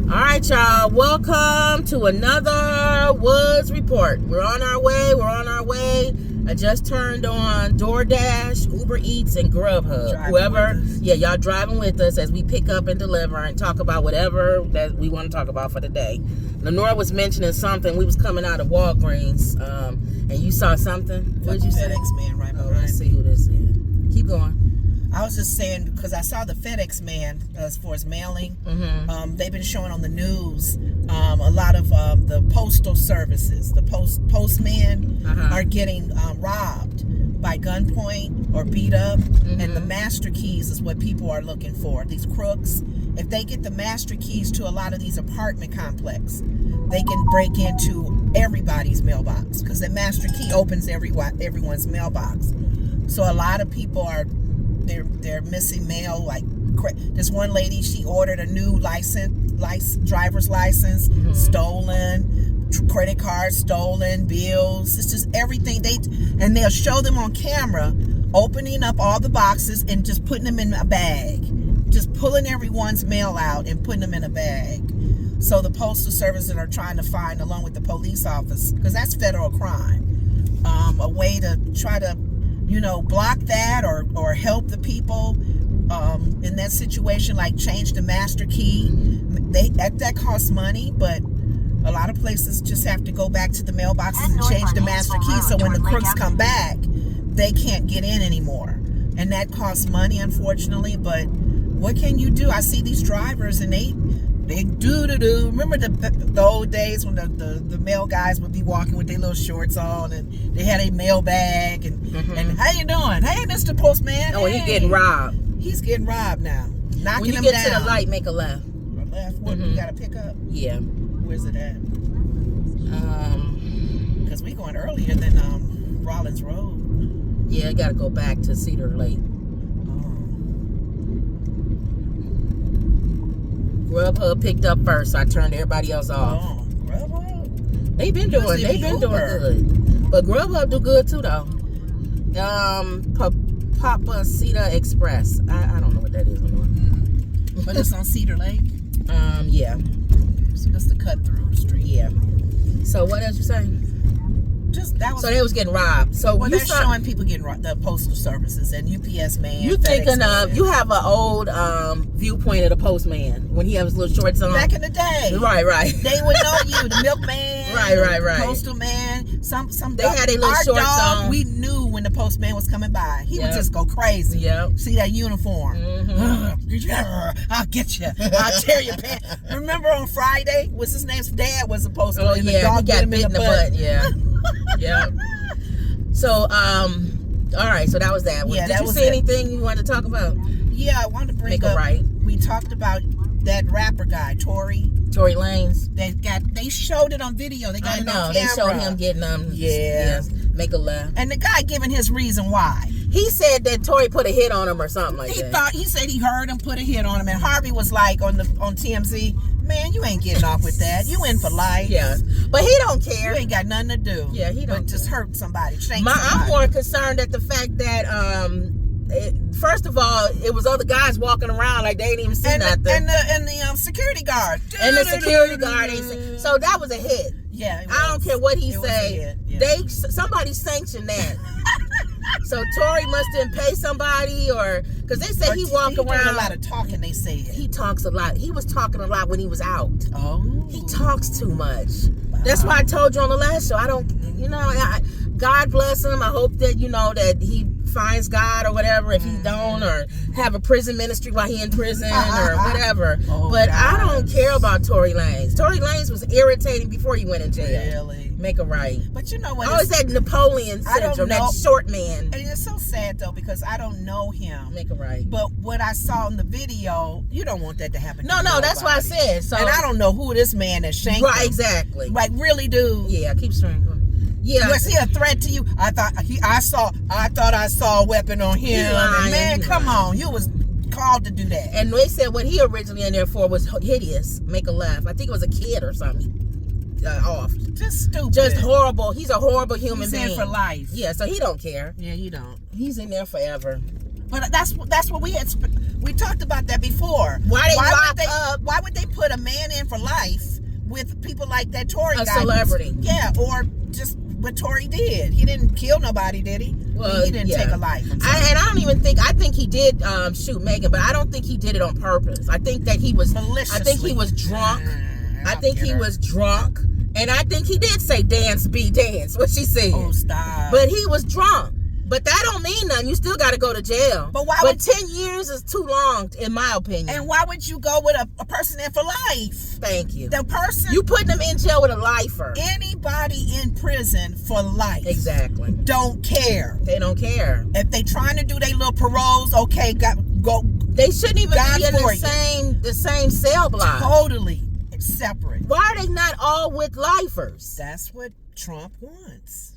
All right, y'all. Welcome to another Woods Report. We're on our way. I just turned on DoorDash, Uber Eats, and Grubhub. Y'all driving with us as we pick up and deliver and talk about whatever that we want to talk about for the day. Lenora was mentioning something. We was coming out of Walgreens, and you saw something. What did you say? FedEx man right behind. Let's see who this is. Keep going. I was just saying, because I saw the FedEx man as far as mailing. Mm-hmm. They've been showing on the news a lot of the postal services. The postmen are getting robbed by gunpoint or beat up. Mm-hmm. And the master keys is what people are looking for. These crooks, if they get the master keys to a lot of these apartment complexes, they can break into everybody's mailbox, because the master key opens everyone's mailbox. So a lot of people are they're missing mail. Like this one lady, she ordered a new driver's license, stolen, credit cards stolen, bills. It's just everything and they'll show them on camera opening up all the boxes and just putting them in a bag, just pulling everyone's mail out and putting them in a bag. So the postal services are trying to find, along with the police office, because that's federal crime, a way to try to block that or help the people in that situation, like change the master key. That costs money, but a lot of places just have to go back to the mailboxes and change the master key, so when the crooks come back, they can't get in anymore. And that costs money, unfortunately, but what can you do? I see these drivers and they do. Remember the old days when the mail guys would be walking with their little shorts on and they had a mail bag and how you doing? Hey, Mr. Postman. Oh, hey. He's getting robbed. He's getting robbed now. Knocking when you him get down. to the light, make a left. Left? What? You got to pick up? Yeah. Where's it at? Because we going earlier than Rollins Road. Yeah, I got to go back to Cedar Lake. Grubhub picked up first, so I turned everybody else off. Oh, Grubhub? They've been doing good. But Grubhub do good too, though. Papacita Express. I don't know what that is. But it's on Cedar Lake? Yeah. So that's the cut-through street. Yeah. So what else you saying? So they was getting robbed. So they're showing people getting robbed, the postal services and UPS man. You thinking of, you have an old viewpoint of the postman when he had his little shorts on. Back in the day. Right. They would know you, the milkman. Right. Postal man. Some they had their little shorts dog, on. We knew when the postman was coming by. He would just go crazy. Yep. See that uniform. I'll get you. I'll tear your pants. Remember on Friday, what's his name's dad was a postman. Oh yeah, the dog he got bit in the butt. Yeah. Yeah. So, all right. So that was that. Yeah, Did you see anything you wanted to talk about? Yeah, I wanted to bring up. We talked about that rapper guy, Tory Lanez. They showed it on video. They got it on camera. They showed him getting yes, make a left. And the guy giving his reason why. He said that Tory put a hit on him or something like that. He said he heard him put a hit on him, and Harvey was like on TMZ, man, you ain't getting off with that. You in for life. Yeah, but he don't care. You ain't got nothing to do. Yeah, he don't. But just hurt somebody. I'm more concerned at the fact that first of all, it was other guys walking around like they didn't even see nothing. And the security guard. And the security guard. So that was a hit. Yeah, I don't care what he say. Yeah. Somebody sanctioned that. So Tory must have pay somebody, or because they say he walk around. A lot of talking. They say he talks a lot. He was talking a lot when he was out. Oh, he talks too much. Wow. That's why I told you on the last show. I don't. God bless him. I hope that that he finds God or whatever. If he don't, or have a prison ministry while he in prison or whatever. But I don't care about Tory Lanez. Tory Lanez was irritating before he went in jail. Really? Make a right. But you know what? Always that Napoleon syndrome, that short man. And it's so sad though, because I don't know him. Make a right. But what I saw in the video, you don't want that to happen. No, that's why I said. So, and I don't know who this man is shanking. Right, exactly. Like, really, dude? Yeah, keep strangling. Yeah. Was he a threat to you? I thought I saw a weapon on him. Man, come on. You was called to do that. And they said what he originally in there for was hideous. Make a laugh. I think it was a kid or something. Off. Just stupid. Just horrible. He's a horrible human being. He's in for life. Yeah, so he don't care. Yeah, he don't. He's in there forever. But that's what we talked about that before. Why would they put a man in for for life with people like that Tory guy. A celebrity. Yeah, or just what Tory did. He didn't kill nobody, did he? Well, he didn't take a life. I think he did shoot Megan, but I don't think he did it on purpose. I think that he was maliciously. I think he was drunk. I think he was drunk. And I think he did say dance, be dance, what she said. Oh, stop. But he was drunk. But that don't mean nothing. You still got to go to jail. But why? But 10 years is too long, in my opinion. And why would you go with a person in for life? Thank you. The person. You putting them in jail with a lifer. Anybody in prison for life. Exactly. Don't care. They don't care. If they trying to do their little paroles, okay, go. They shouldn't even be in the same cell block. Totally separate. Why are they not all with lifers? That's what Trump wants.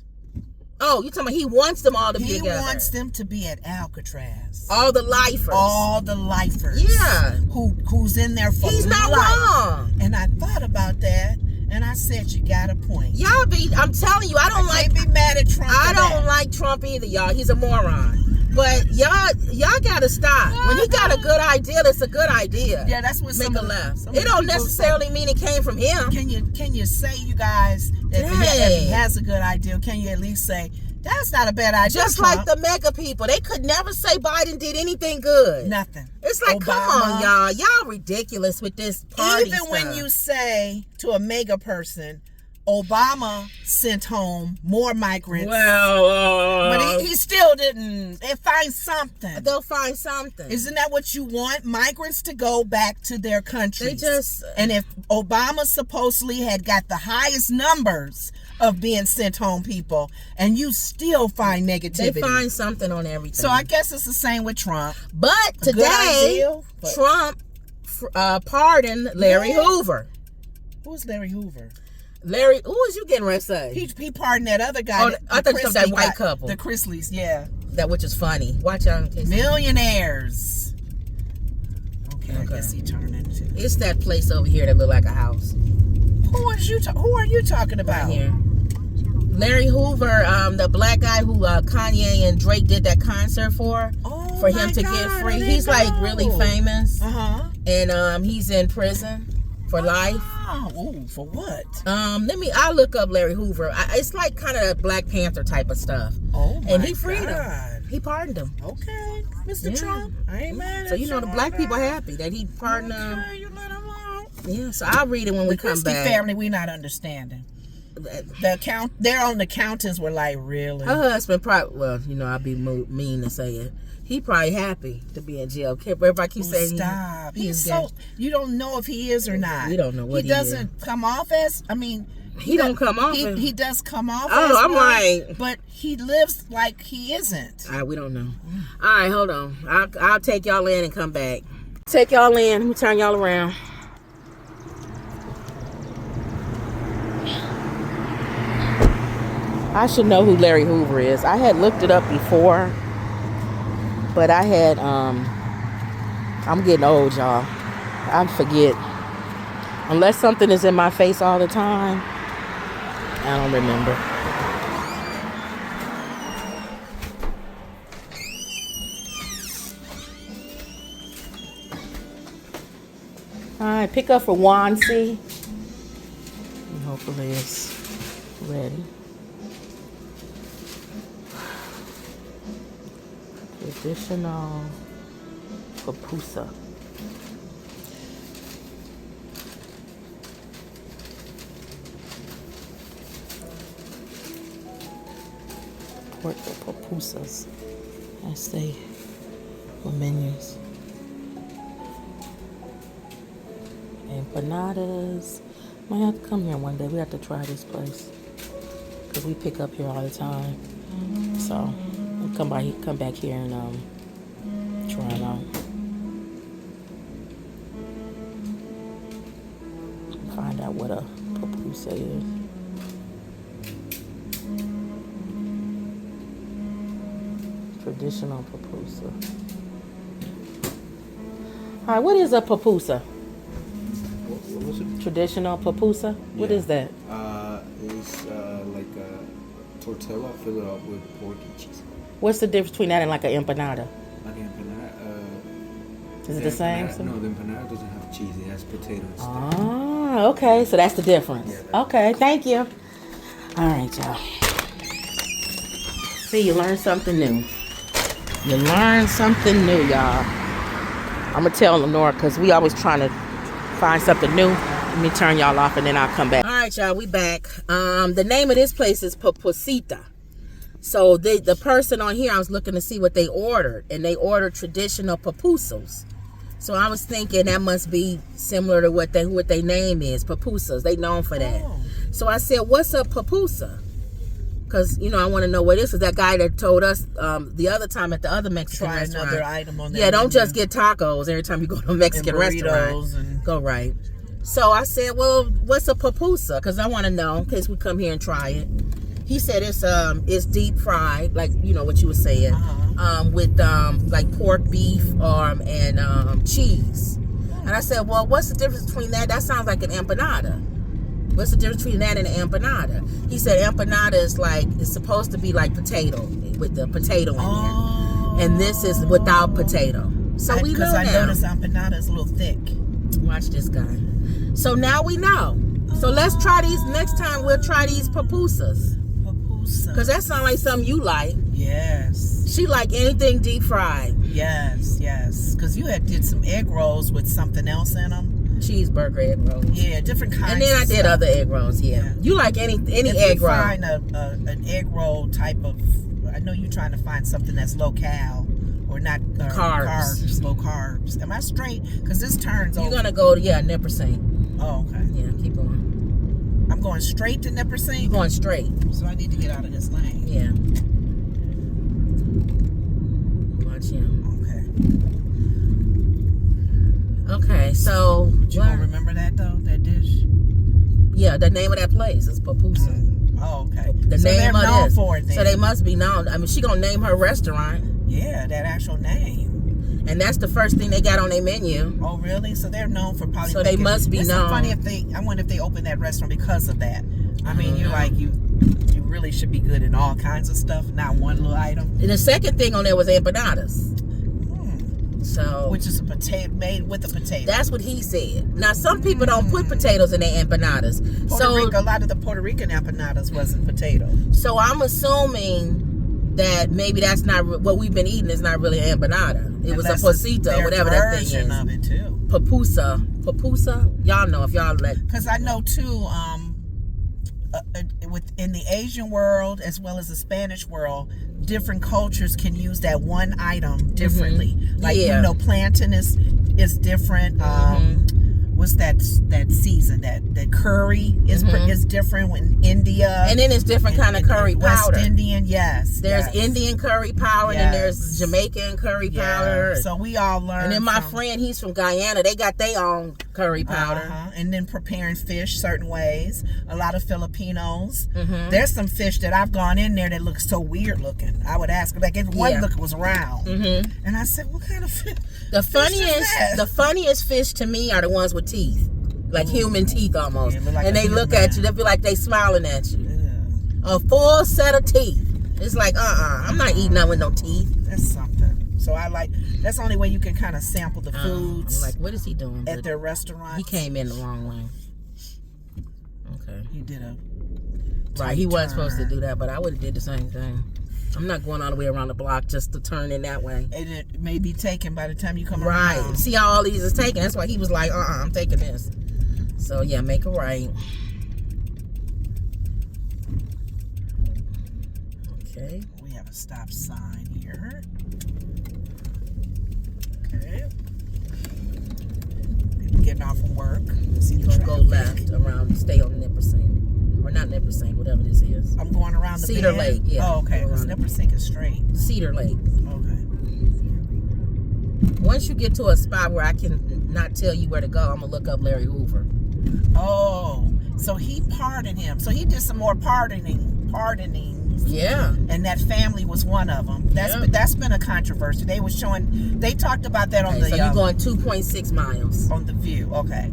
Oh, you talking about he wants them all to be together? He wants them to be at Alcatraz. All the lifers. All the lifers. Yeah. Who's in there for He's not wrong. And I thought about that, and I said, you got a point. I'm telling you, I can't be mad at Trump. I don't like Trump either, y'all. He's a moron. But y'all gotta stop. When he got a good idea, it's a good idea. Yeah, that's what make a left. It don't necessarily mean it came from him. Can you say, you guys, if he has a good idea, can you at least say that's not a bad idea? Just Trump. Like the mega people, they could never say Biden did anything good. Nothing. It's like, Obama, come on, y'all. Y'all ridiculous with this party Even stuff. when you say to a mega person, Obama sent home more migrants. Well, but he still didn't. They find something. They'll find something. Isn't that what you want? Migrants to go back to their countries. And if Obama supposedly had got the highest numbers of being sent home people, and you still find negativity. They find something on everything. So I guess it's the same with Trump. But today, Trump pardoned Larry Hoover. Who's Larry Hoover? Larry, who was you getting ready to say? He pardoned that other guy. Oh, I thought you said that white couple. The Chrisleys, yeah. That which is funny. Watch out in case. Millionaires. Okay, I guess he turned into. It's that place over here that look like a house. Who are you talking about? Right here. Larry Hoover, the black guy who Kanye and Drake did that concert for him to get free. He's like really famous. And he's in prison for life. Oh, for what? I'll look up Larry Hoover. It's like kind of Black Panther type of stuff. Oh my And he freed him. He pardoned him. Okay, Mr. Trump. I ain't mad at you. So the black people happy that he pardoned them. You let him out. Yeah, so I'll read it when we come back. The family, we not understanding. Their own accountants were like, really? Her husband probably, well, I'll be mean to say it. He probably happy to be in jail. Everybody keeps saying stop. He's so, you don't know if he is or not. We don't know what he doesn't come off as, he don't come off as. He does come off as. Oh, I'm like. But he lives like he isn't. We don't know. All right, hold on. I'll take y'all in and come back. Take y'all in. Let me turn y'all around. I should know who Larry Hoover is. I had looked it up before, but I had, I'm getting old, y'all. I forget. Unless something is in my face all the time, I don't remember. All right, pick up for Wansi. Hopefully it's ready. Traditional pupusa. Puerto pupusas. That's the menus. Empanadas. Might have to come here one day. We have to try this place because we pick up here all the time. So we'll come back here and try it out. Find out what a pupusa is. Traditional pupusa. All right, what is a pupusa? What was it? Traditional pupusa? What is that? It's like a tortilla filled up with pork and cheese. What's the difference between that and like an empanada? Like an empanada. Is it the same? No, the empanada doesn't have cheese. It has potatoes. Ah, Oh, okay. So that's the difference. Yeah, that's Okay, thank you. All right, y'all. See, you learn something new. You learn something new, y'all. I'm going to tell Lenora because we always trying to find something new. Let me turn y'all off and then I'll come back. All right, y'all, we back. The name of this place is Pupusita. So the person on here, I was looking to see what they ordered, and they ordered traditional pupusas. So I was thinking that must be similar to what they name is, pupusas. They known for that. Oh. So I said, "What's a pupusa?" Because I want to know what this is. That guy that told us the other time at the other Mexican Try restaurant. another item on that. Yeah, don't menu. just get tacos every time you go to a Mexican And restaurant. burritos and- Go right. So I said, "Well, what's a pupusa?" Because I want to know in case we come here and try it. He said it's deep fried, like what you were saying, with like pork, beef, and cheese. And I said, "Well, what's the difference between that? That sounds like an empanada. What's the difference between that and an empanada?" He said empanada is it's supposed to be like potato with the potato in there, and this is without potato. So we know because I now. noticed empanada is a little thick. Watch this guy. So now we know. So let's try these next time. We'll try these pupusas. Pupusa. Because that sounds like something you like. Yes. She like anything deep fried. Yes. Because you did some egg rolls with something else in them. Cheeseburger egg rolls. Yeah, different kinds. And then I of did stuff. other egg rolls, yeah. You like any If egg you roll. find an egg roll type of, I know you're trying to find something that's low cal or not Carbs. low carbs. Am I straight? Because this turns You're over. going to go to, Nippersink. Oh, okay. Yeah, keep going. I'm going straight to You're Nippersink, going straight. so I need to get out of this lane. Yeah. Watch him. Okay, so. You gonna remember that though? That dish? Yeah, the name of that place is Pupusa. Oh, okay. The so name they're of known this. for it then. So they must be known. I mean, she gonna name her restaurant, Yeah, that actual name. and that's the first thing they got on their menu. Oh, really? So they're known for probably. So they must be it's known. So funny if they. I wonder if they opened that restaurant because of that. I mean, you really should be good in all kinds of stuff, not one little item. And the second thing on there was empanadas. So Which is a potato made with a potato. that's what he said. Now some people don't put potatoes in their empanadas. Puerto Rico, a lot of the Puerto Rican empanadas wasn't potato. So I'm assuming that maybe that's not what we've been eating is not really an empanada. It was a Unless it's posita, their whatever that thing version is. of it too. Pupusa. Y'all know if y'all let. Because I know too, in the Asian world as well as the Spanish world, different cultures can use that one item differently. Like plantain is different. What's that season? That curry is different in India. And then it's different kind of curry powder. West Indian, yes. There's yes. Indian curry powder, and then there's Jamaican curry powder. So we all learn. And then my friend, he's from Guyana. They got their own curry powder. And then preparing fish certain ways. A lot of Filipinos. There's some fish that I've gone in there that looks so weird looking. I would ask, like, if one look was round, and I said, "What kind of fish?" The funniest fish to me are the ones with teeth, like human teeth almost, like and they look at you. They feel like they smiling at you. A full set of teeth. It's like, I'm not eating that with no teeth. That's something. So that's the only way you can kind of sample the foods. I'm like, what is he doing at their restaurants? He came in the wrong way. Okay. He did a right. He wasn't supposed to do that, but I would have did the same thing. I'm not going all the way around the block just to turn in that way. And it may be taken by the time you come around. Right. See how all these is taken. That's why he was like, I'm taking this. So yeah, make a right. Okay. We have a stop sign here. Okay. Getting off from work. See the traffic. Go left around, stay on Nippersink. Or not Nippersink, whatever this is. I'm going around the Cedar Lake, yeah. Oh, okay. Because Nippersink is straight. Cedar Lake. Okay. Once you get to a spot where I can not tell you where to go, I'm going to look up Larry Hoover. Oh, so he pardoned him. So he did some more pardoning. Yeah. And that family was one of them. That's been a controversy. They talked about that on the. So you're going 2.6 miles. On the View, okay.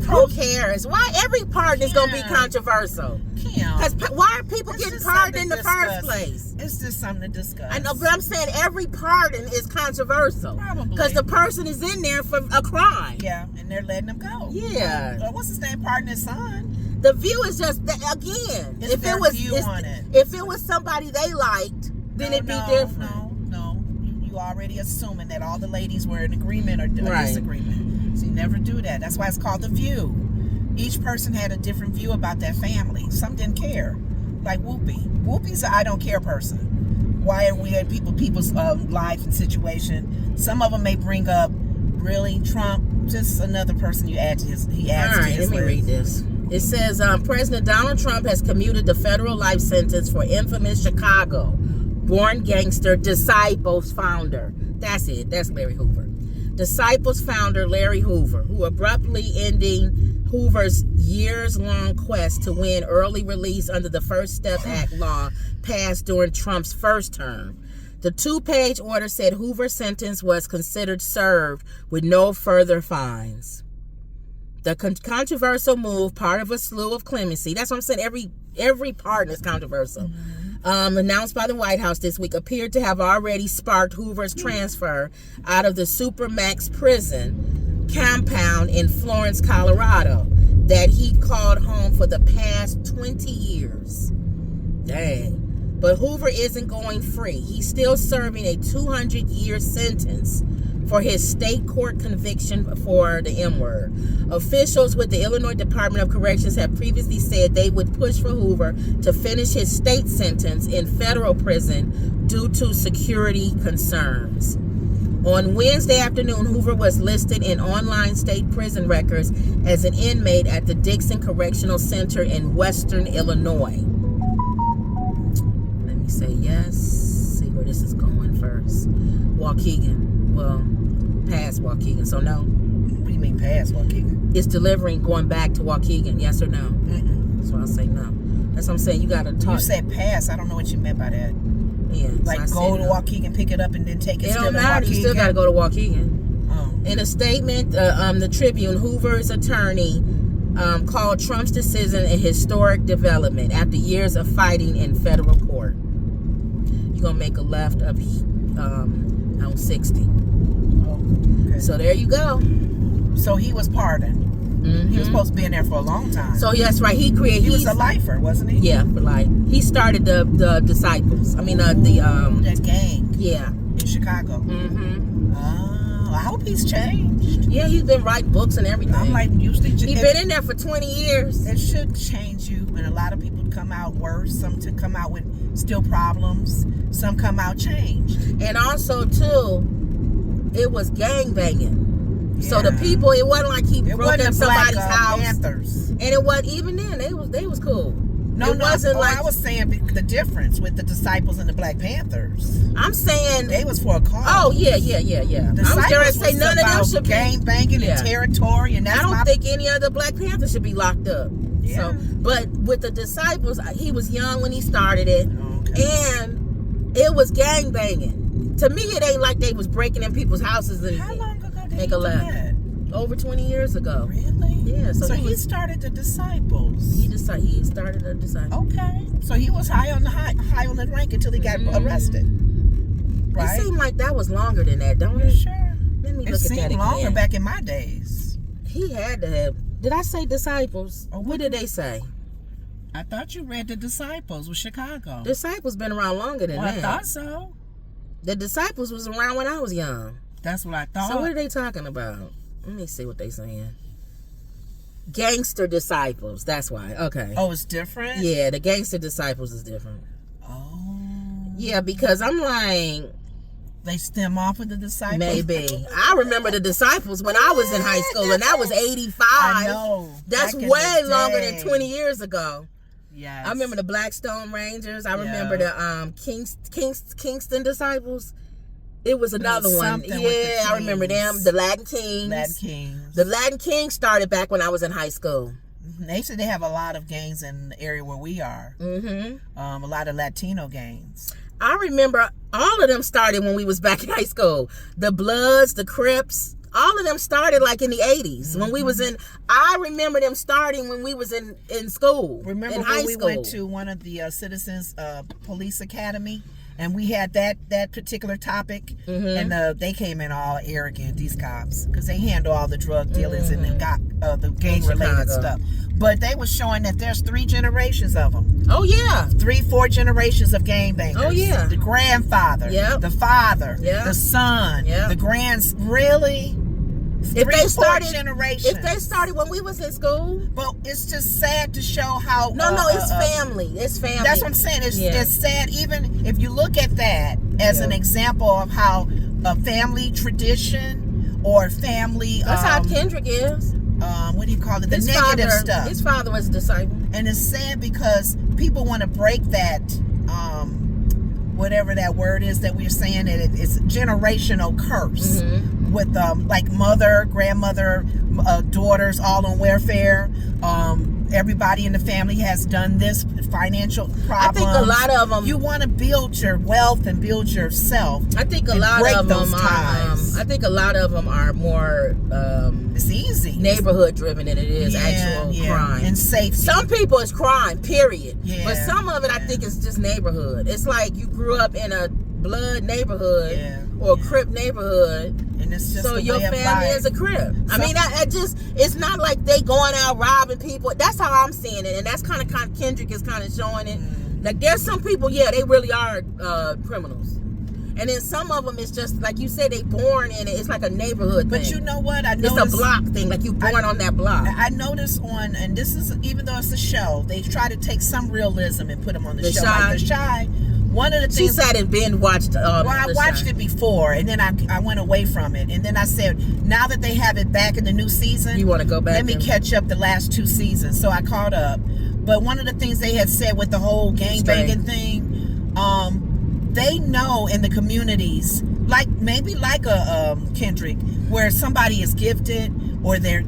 Who cares? Why every pardon is going to be Kim. controversial? Kim. Because why are people It's getting just pardoned something in the to first discuss. place? It's just something to discuss. I know, but I'm saying every pardon is controversial. Probably. Because the person is in there for a crime. Yeah, and they're letting them go. Yeah. What's his name? Pardon his son. The view is just that, again. It's their view on it. If it was somebody they liked, then it'd be different. No. You already assuming that all the ladies were in agreement or Right. disagreement. So you never do that. That's why it's called the view. Each person had a different view about that family. Some didn't care. Like Whoopi. Whoopi's an I don't care person. Why are we in people's life and situation? Some of them may bring up, really, Trump, just another person you add to his. He adds All to right, his let me read this. It says President Donald Trump has commuted the federal life sentence for infamous Chicago-born gangster Disciples founder. That's it. That's Larry Hoover. Disciples founder Larry Hoover, who abruptly ending Hoover's years-long quest to win early release under the First Step Act law passed during Trump's first term. The 2-page order said Hoover's sentence was considered served with no further fines. The controversial move, part of a slew of clemency. That's what I'm saying. Every pardon is controversial. Announced by the White House this week, appeared to have already sparked Hoover's transfer out of the Supermax prison compound in Florence, Colorado, that he called home for the past 20 years. Dang. But Hoover isn't going free. He's still serving a 200-year sentence for his state court conviction for the M-word. Officials with the Illinois Department of Corrections have previously said they would push for Hoover to finish his state sentence in federal prison due to security concerns. On Wednesday afternoon, Hoover was listed in online state prison records as an inmate at the Dixon Correctional Center in Western Illinois. Let me say yes. See where this is going first. Waukegan. Well, past Waukegan, so no. What do you mean past Waukegan? It's delivering going back to Waukegan, yes or no? Mm-mm. So I'll say no. That's what I'm saying. You got to talk. You said pass. I don't know what you meant by that. Yeah. Like so go to Waukegan, pick it up, and then take it. It don't matter. You still got to go to Waukegan. Oh. In a statement, the Tribune, Hoover's attorney called Trump's decision a historic development after years of fighting in federal court. You're going to make a left up on 60. Oh, okay. So there you go. So he was pardoned. Mm-hmm. He was supposed to be in there for a long time. So that's right. He was a lifer, wasn't he? Yeah, for life. He started the Disciples. I mean, that gang. Yeah. In Chicago. Mm-hmm. Oh, I hope he's changed. Yeah, he's been writing books and everything. I'm like, usually he's been in there for 20 years. It should change you. And a lot of people come out worse. Some to come out with still problems. Some come out changed. And also too, it was gang banging. Yeah. So the people, it wasn't like he broke up somebody's house. Panthers. And it wasn't even then. They was cool. No, wasn't like I was saying the difference with the Disciples and the Black Panthers. I'm saying they was for a cause. Oh yeah. Disciples I was going to say none of them should gang banging and territory, and that's I don't think any other Black Panthers should be locked up. Yeah. So, but with the Disciples, he was young when he started it, and it was gang banging. To me, it ain't like they was breaking in people's houses and how long ago did make he a left. That? Over 20 years ago. Really? Yeah. So he started the Disciples. He started the Disciples. Okay. So he was high on the rank until he got arrested. Right? It seemed like that was longer than that, don't it? Sure. Let me look at that again. It seemed longer back in my days. He had to have. Did I say Disciples? What did they say? I thought you read the Disciples with Chicago. Disciples been around longer than that. I thought so. The Disciples was around when I was young. That's what I thought. So what are they talking about? Let me see what they saying. Gangster Disciples. That's why. Okay. Oh, it's different? Yeah, the Gangster Disciples is different. Oh. Yeah, because I'm like... They stem off of the Disciples? Maybe. I remember the Disciples when I was in high school, and that was 85. I know. That's way longer than 20 years ago. Yes. I remember the Blackstone Rangers. I remember the Kingston Disciples. It was another one. Yeah, I remember them. The Latin Kings. The Latin Kings started back when I was in high school. They said they have a lot of gangs in the area where we are. Mm-hmm. A lot of Latino gangs. I remember all of them started when we was back in high school. The Bloods, the Crips, all of them started like in the 80s when we was in. I remember them starting when we was in school. Remember in when high we school. went to one of the Citizens Police Academy, and we had that particular topic, and they came in all arrogant, these cops, because they handle all the drug dealers and got the gang related stuff. But they was showing that there's 3 generations of them. Oh yeah, 3-4 generations of gangbangers. Oh yeah, the grandfather, the father, the son, the really. If they started generations. If they started when we was in school. But it's just sad to show how it's family. It's family. That's what I'm saying. It's sad. Even if you look at that as an example of how a family tradition or family that's how Kendrick is. What do you call it? The negative stuff. His father was a disciple. And it's sad because people want to break that whatever that word is that we're saying, that it's generational curse with like mother, grandmother, daughters all on welfare. Everybody in the family has done this, financial problems. I think a lot of them. You want to build your wealth and build yourself. I think a lot of them are. I think a lot of them are more. It's easy. Neighborhood driven than it is actual crime and safety. Some people it's crime, period. Yeah, but some of it I think is just neighborhood. It's like you grew up in a blood neighborhood or a Crip neighborhood, and it's just so your family is a Crip. I mean, I just it's not like they going out robbing people. That's how I'm seeing it, and that's kind of Kendrick is kind of showing it. Like there's some people, they really are criminals. And then some of them, it's just like you said, they born in it. It's like a neighborhood thing. But you know what? I noticed, it's a block thing, like you born on that block. I noticed and this is, even though it's a show, they try to take some realism and put them on the show. Like The Chi, one of the things... She sat and binge watched I watched it before, and then I went away from it. And then I said, now that they have it back in the new season... You want to go back? Let me catch up the last 2 seasons. So I caught up. But one of the things they had said with the whole gangbanging thing... they know in the communities, like maybe like a Kendrick, where somebody is gifted or they're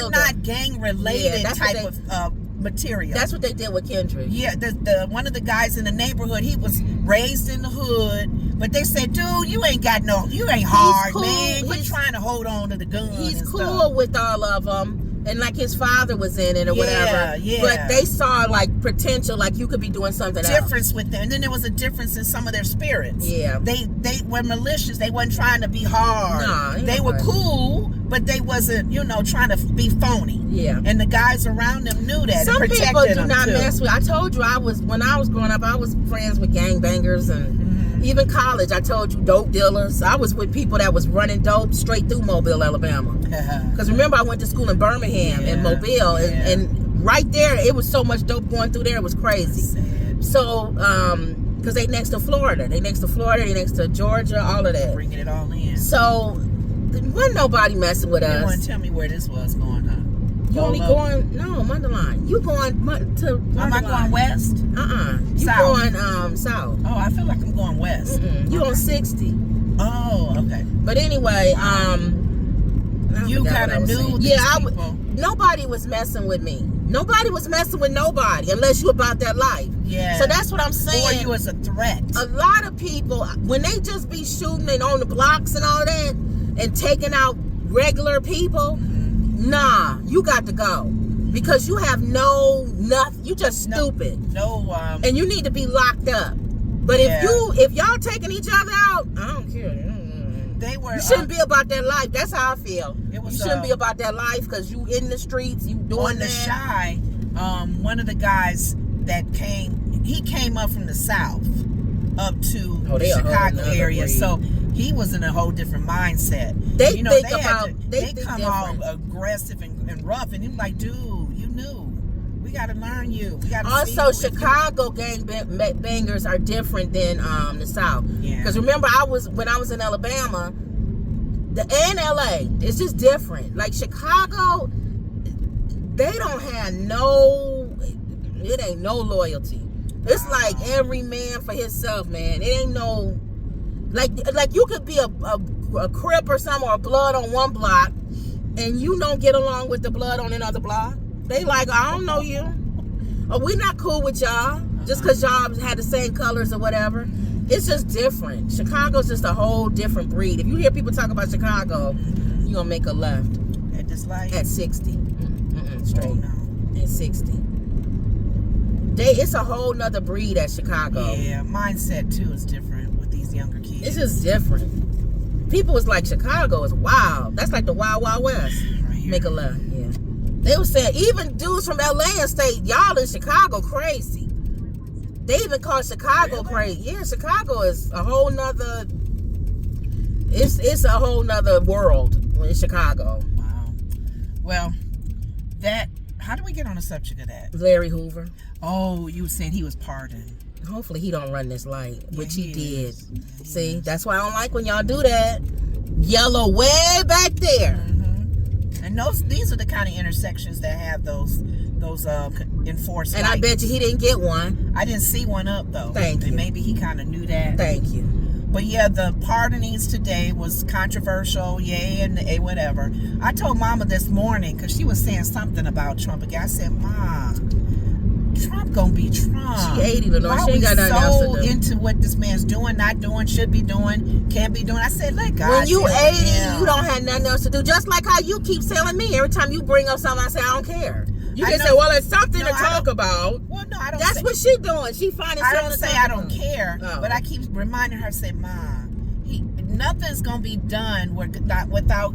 not gang related type of material. That's what they did with Kendrick. Yeah, the one of the guys in the neighborhood, he was raised in the hood, but they said, dude, you ain't hard, cool. Man. Quit trying to hold on to the gun. He's cool with all of them. And like his father was in it or whatever. Yeah. But they saw like potential, like you could be doing something difference with them. And then there was a difference in some of their spirits. Yeah. They were malicious. They wasn't trying to be hard. No, they were cool, but they wasn't, trying to be phony. Yeah. And the guys around them knew that. Some and protected people do them not too. mess with. I told you when I was growing up, I was friends with gangbangers and even college. I told you dope dealers. I was with people that was running dope straight through Mobile, Alabama. Because remember, I went to school in Birmingham and Mobile, and right there, it was so much dope going through there. It was crazy. So, because they next to Florida, they next to Georgia, all of that. Bringing it all in. So, wasn't nobody messing with us. You want to tell me where this was going, huh? You only going, no, Mundelein. You going to Mundelein. Am I going west? You south. Going south. Oh, I feel like I'm going west. You on 60. Oh, okay. But anyway, you kind of knew these people. Nobody was messing with me. Nobody was messing with nobody unless you about that life. Yeah. So that's what I'm saying. Or you as a threat. A lot of people, when they just be shooting and on the blocks and all that and taking out regular people, nah, you got to go. Because you have nothing. You just stupid. And you need to be locked up. But if y'all taking each other out, I don't care. You shouldn't be about that life. That's how I feel. You shouldn't be about that life because you in the streets, you doing that. On The Chi, one of the guys that he came up from the South up to the Chicago area. So he was in a whole different mindset. They come all aggressive and rough, and he was like, dude, you knew. We got to learn you. We got to also, Chicago gang bangers are different than the South. Yeah. Because remember, when I was in Alabama, and LA, it's just different. Like Chicago, they don't have it ain't no loyalty. It's like every man for himself, man. It ain't no, like you could be a Crip or something or a Blood on one block, and you don't get along with the Blood on another block. They like, I don't know you. Or we not cool with y'all just because y'all had the same colors or whatever. it's just different. Chicago's just a whole different breed. If you hear people talk about Chicago, you're gonna make a left At this light? at 60. Straight. Oh, no. At 60. It's a whole nother breed at Chicago. Yeah, mindset too is different with these younger kids. It's just different. People was like, Chicago is wild. That's like the Wild Wild West. Right here. Make a left, yeah. They were saying, even dudes from LA and state, y'all in Chicago crazy. They even call Chicago Really? crazy. Yeah, Chicago is a whole nother, it's a whole nother world in Chicago. Wow. Well, how do we get on the subject of that? Larry Hoover. Oh, you were saying he was pardoned. Hopefully he don't run this light, which he did. is. He See, is. that's why I don't like when y'all do that. Yellow way back there. Mm-hmm. And these are the kind of intersections that have those enforced And I lights. bet you he didn't get one. I didn't see one up though. Thank you. And maybe he kind of knew that. Thank you. But yeah, the pardonings today was controversial, yay and whatever. I told Mama this morning, because she was saying something about Trump again. I said, Ma, Trump gonna be Trump. She 80, Lenore. Why She ain't we got nothing else so to do. into what this man's doing, not doing, should be doing, can't be doing? I said, let God When you tell 80, him. you don't have nothing else to do. Just like how you keep telling me every time you bring up something, I say, I don't care. You I can know. say, well, it's something No, to I talk don't- about. Well, no, I don't That's say, what she doing. She finding I something don't to say talk I don't about. care, Oh. but I keep reminding her, say, Ma, nothing's gonna be done without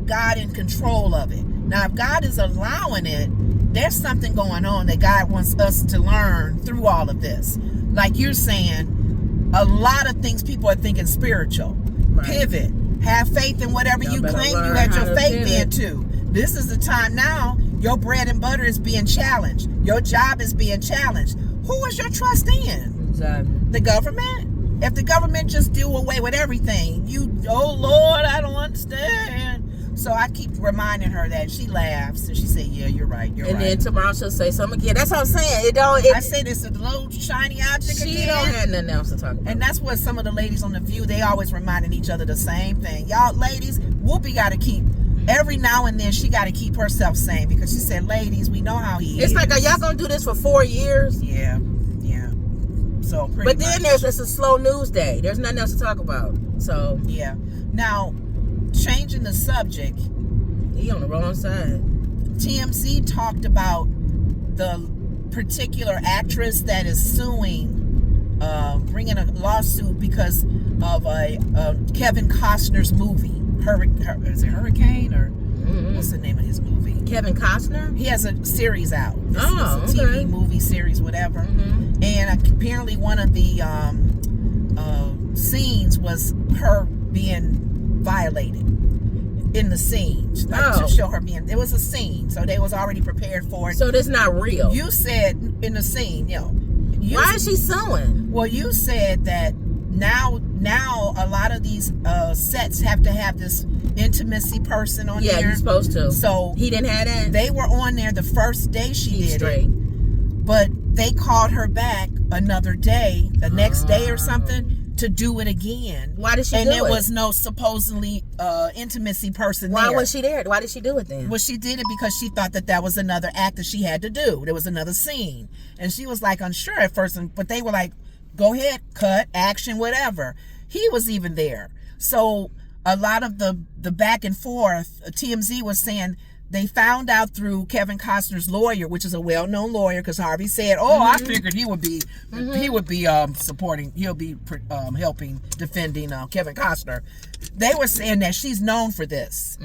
God in control of it. Now, if God is allowing it, there's something going on that God wants us to learn through all of this. Like you're saying, a lot of things people are thinking spiritual. Right. Pivot. Have faith in whatever Y'all you better claim you learn had how your to faith pivot. into. This is the time now. Your bread and butter is being challenged. Your job is being challenged. Who is your trust in? Exactly. The government? If the government just do away with everything, oh Lord, I don't understand. So I keep reminding her that. She laughs and she said, yeah, you're right, you're And right. then tomorrow she'll say something again. That's what I'm saying. I said it's a little shiny object She again. don't have nothing else to talk about. And that's what some of the ladies on The View, they always reminding each other the same thing. Y'all ladies, Whoopi got to keep, every now and then she got to keep herself sane, because she said, ladies, we know how he is. It's like, are y'all gonna do this for 4 years? Yeah. So pretty But then much. it's a slow news day. There's nothing else to talk about. So Yeah. Now, changing the subject, he on the wrong side. TMZ talked about the particular actress that is suing, bringing a lawsuit because of Kevin Costner's movie. Is it Hurricane, or what's the name of his movie? Kevin Costner? He has a series out. Oh, it's a TV okay. movie series, whatever. Mm-hmm. And apparently one of the scenes was her being violated in the scene. Like, to show her being, it was a scene, so they was already prepared for it. So this not real. You said in the scene, Why is she suing? well, you said that now a lot of these sets have to have this intimacy person on Yeah, there. you're supposed to. So He didn't have that? they were on there the first day she He's did straight. it, but they called her back another day, the next day or something, to do it again. Why did she and do there it? was no supposedly intimacy person Why there. was she there? Why did she do it then? Well, she did it because she thought that was another act that she had to do. There was another scene. And she was like unsure at first, but they were like, go ahead, cut, action, whatever. He was even there. So a lot of the back and forth, TMZ was saying they found out through Kevin Costner's lawyer, which is a well-known lawyer, because Harvey said, I figured he would be supporting, he'll be helping, defending Kevin Costner. They were saying that she's known for this,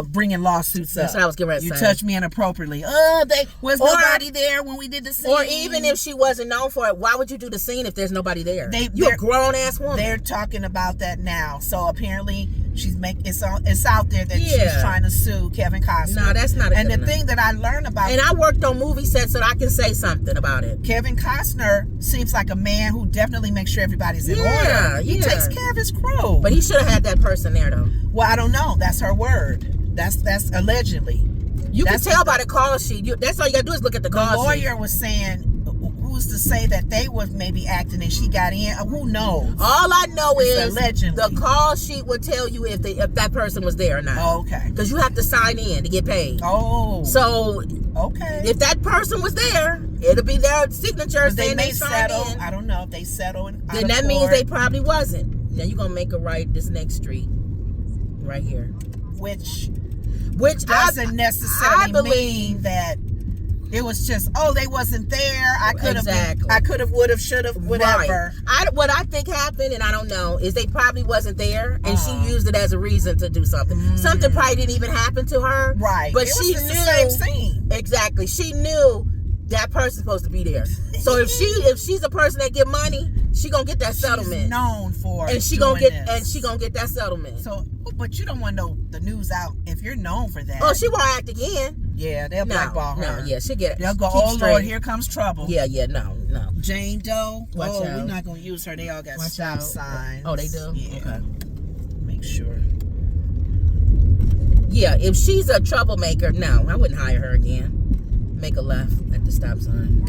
bringing lawsuits That's up. what I was getting ready to You say. touched me inappropriately. They was nobody there when we did the scene. Or even if she wasn't known for it, why would you do the scene if there's nobody there? You're they're- a grown ass woman. They're talking about that now. So apparently she's it's out there that she's Yeah. trying to sue Kevin Costner. No, that's not a And good the enough. thing that I learned about And I worked on movie sets so I can say something about it. Kevin Costner seems like a man who definitely makes sure everybody's in order. He yeah. takes care of his crew. But he should have had that person there though. Well, I don't know. That's her word. That's allegedly. You That's can tell what by the call sheet. That's all you gotta do is look at the The call sheet. lawyer was saying, who's to say that they was maybe acting and she got in? Who knows? All I know It's is allegedly. the call sheet would tell you if that person was there or not. Oh, okay. Because you have to sign in to get paid. Oh. So Okay. if that person was there, It'll be their signature But they saying may they signed settle. in. I don't know if they settle. Then that means they probably wasn't. Now you're gonna make a right this next street, right here. Which I doesn't necessarily believe mean that it was just, they wasn't there. I could have, Exactly. I could have, would have, should have, whatever. Right. What I think happened, and I don't know, is they probably wasn't there, and she Uh-huh. used it as a reason to do something. Something probably didn't even happen to her. Right. But It was she just knew the same scene. exactly. She knew that person's supposed to be there. So if she's a person that get money, she gonna get that settlement. She's known for and she doing gonna get this. that settlement. So, but you don't want the news out if you're known for that. Oh, she won't act again. Yeah, they'll blackball her. No, yeah, she'll get it. They'll go, Keep straight. Lord, here comes trouble. Yeah, no. Jane Doe. Watch out. We're not gonna use her. They all got Watch stop out. signs. Oh, they do? Yeah. Okay. Make sure. Yeah, if she's a troublemaker, no, I wouldn't hire her again. Make a left at the stop sign.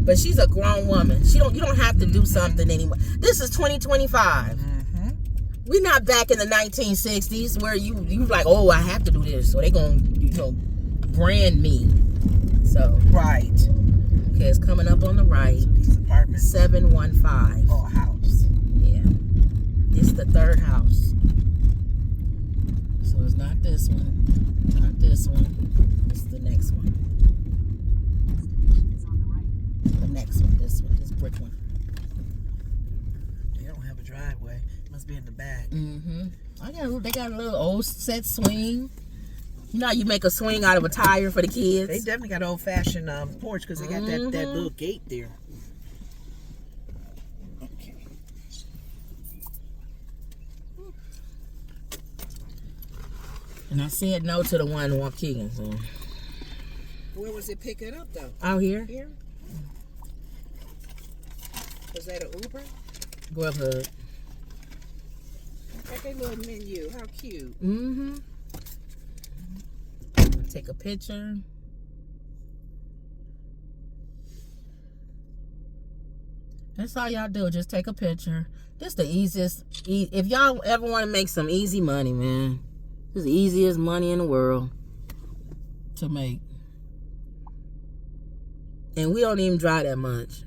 But she's a grown woman. You don't have to do something anymore. This is 2025. Mm-hmm. We're not back in the 1960s where you like, oh, I have to do this, so they gonna brand me. So Right. okay, it's coming up on the right. These apartments. 715. Oh, a house. Yeah, it's the third house. So it's not this one, not this one. It's the next one. The next one, this brick one. They don't have a driveway. Must be in the back. Mm-hmm. They got a little old set swing. You know how you make a swing out of a tire for the kids? They definitely got an old-fashioned porch because they got that little gate there. Okay. And I said no to the one in Waukegan. So. Where was it picking up though? Out here? Here. Was that an Uber? Grubhub. Got their little menu. How cute. Mm-hmm. Take a picture. That's all y'all do. Just take a picture. This the easiest. If y'all ever want to make some easy money, man, this is the easiest money in the world to make. And we don't even drive that much.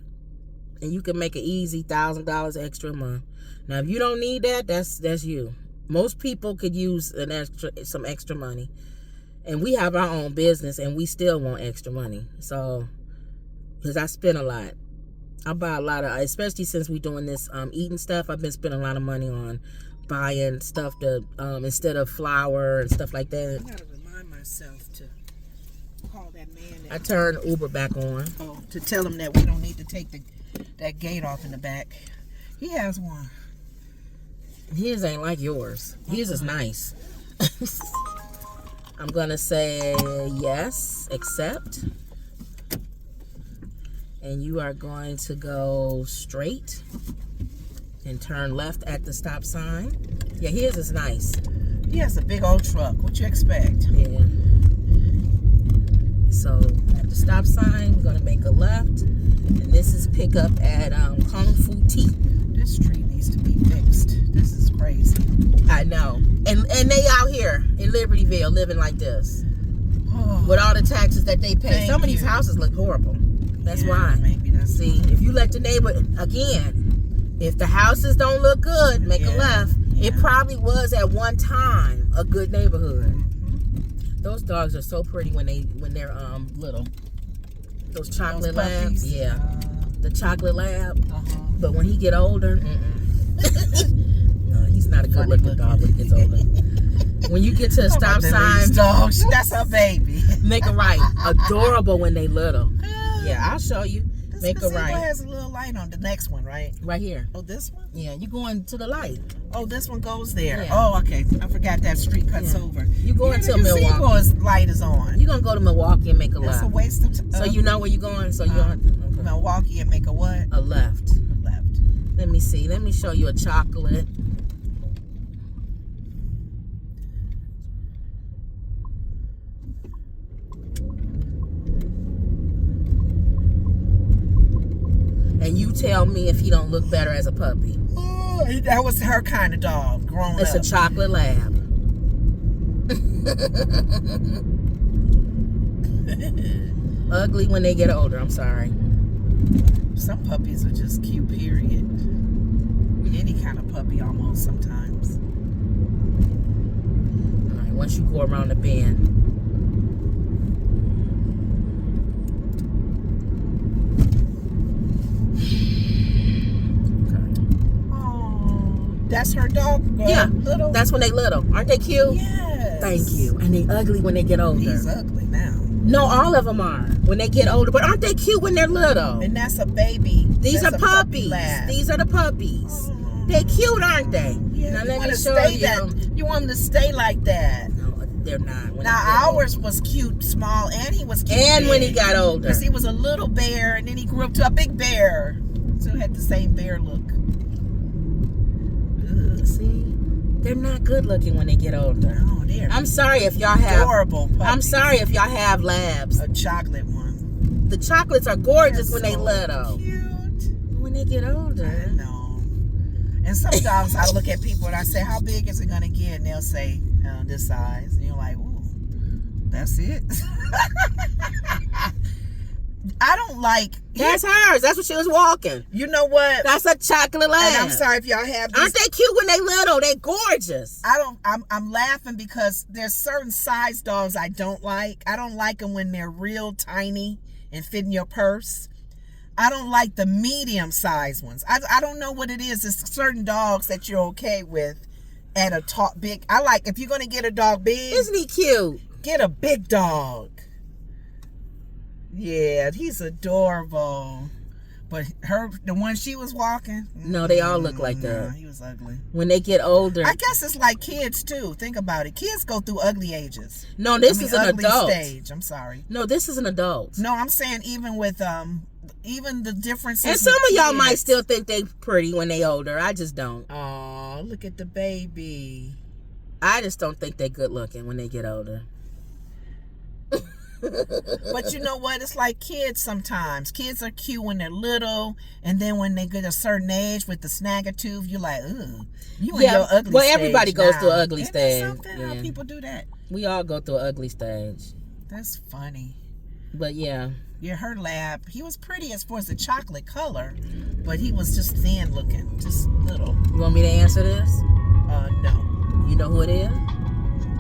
And you can make an easy $1,000 extra a month. Now, if you don't need that, that's you. Most people could use some extra money. And we have our own business, and we still want extra money. So, because I spend a lot. I buy a lot of, especially since we're doing this eating stuff, I've been spending a lot of money on buying stuff to, instead of flour and stuff like that. I gotta remind myself to call that man. I turned Uber back on. Oh, to tell him that we don't need to take that gate off in the back. He has one. His ain't like yours. His is nice. I'm gonna say yes, accept. And you are going to go straight and turn left at the stop sign. Yeah, his is nice. He has a big old truck. What you expect? Yeah. So at the stop sign, we're gonna make a left. And this is pick up at Kung Fu Tea. This street needs to be fixed. This is crazy. I know. And they out here in Libertyville living like this. Oh, With all the taxes that they pay. Thank Some of these you. houses look horrible. That's yeah, why. Maybe that's See, if you let the neighbor, again, if the houses don't look good, make a Yeah, left. It yeah. probably was at one time a good neighborhood. Mhm. Those dogs are so pretty when they're little. Those chocolate Those labs, puppies. yeah, the chocolate lab. Uh-huh. But when he get older, no, he's not a good looking dog when he gets older. When you get to a stop sign, Dogs. That's her baby. make a right. Adorable when they little. Yeah, I'll show you. This Make a gazebo right. has a little light on the next one, right? Right here. Oh, this one? Yeah, you going to the light. Oh, this one goes there. Yeah. Oh, okay. I forgot that street cuts Yeah. over. You going to the Milwaukee. gazebo's light is on. You're going to go to Milwaukee and make a That's a left. waste of time. So you know where you're going? So you don't have to. Okay. Milwaukee and make a what? A left. Left. Let me see. Let me show you a chocolate. And you tell me if he don't look better as a puppy. Oh, that was her kind of dog, grown It's up. a chocolate lab. Ugly when they get older. I'm sorry. Some puppies are just cute, period. Any kind of puppy almost sometimes. All right, once you go around the bend. That's her dog? Yeah, little? that's when they little. Aren't they cute? Yes. Thank you. And they ugly when they get older. He's ugly now. No, all of them are when they get older. But aren't they cute when they're little? And that's a baby. These That's are a puppy puppies. lab. These are the puppies. They cute, aren't they? Yeah, Now you let want me to show stay you. that. You want them to stay like that. No, they're not. When Now they get ours was cute, small, and he was cute. and when he got older. Because he was a little bear, and then he grew up to a big bear. So he had the same bear look. Ugh. See, they're not good looking when they get older. No, they're I'm sorry if y'all have. adorable puppies. I'm sorry if y'all have labs. A chocolate one. The chocolates are gorgeous They're when they so little. Cute. When they get I older. know. And some dogs, I look at people and I say, "How big is it gonna get?" And they'll say, "This size." And you're like, "Ooh, that's it." I don't like. That's hers. That's what she was walking. You know what? That's a chocolate lab. And I'm sorry if y'all have these. Aren't they cute when they little? They gorgeous. I'm laughing because there's certain size dogs I don't like. I don't like them when they're real tiny and fit in your purse. I don't like the medium size ones. I don't know what it is. There's certain dogs that you're okay with at a big. I like, if you're going to get a dog big, Isn't he cute? get a big dog. Yeah, he's adorable. But the one she was walking. No, they all look like that. No, he was ugly. When they get older. I guess it's like kids too. Think about it. Kids go through ugly ages. No, this is an ugly adult. stage. I'm sorry. No, this is an adult. No, I'm saying even with even the differences. And some with of y'all kids. might still think they pretty when they older. I just don't. Oh, look at the baby. I just don't think they're good looking when they get older. But you know what? It's like kids sometimes. Kids are cute when they're little, and then when they get a certain age with the snagger tooth, you're like, ugh. You in your ugly well, stage everybody goes now. through an ugly Isn't that stage. something? How Yeah. people do that? We all go through an ugly stage. That's funny. But yeah. Yeah, her lab, he was pretty as far as the chocolate color, but he was just thin looking, just little. You want me to answer this? No. You know who it is?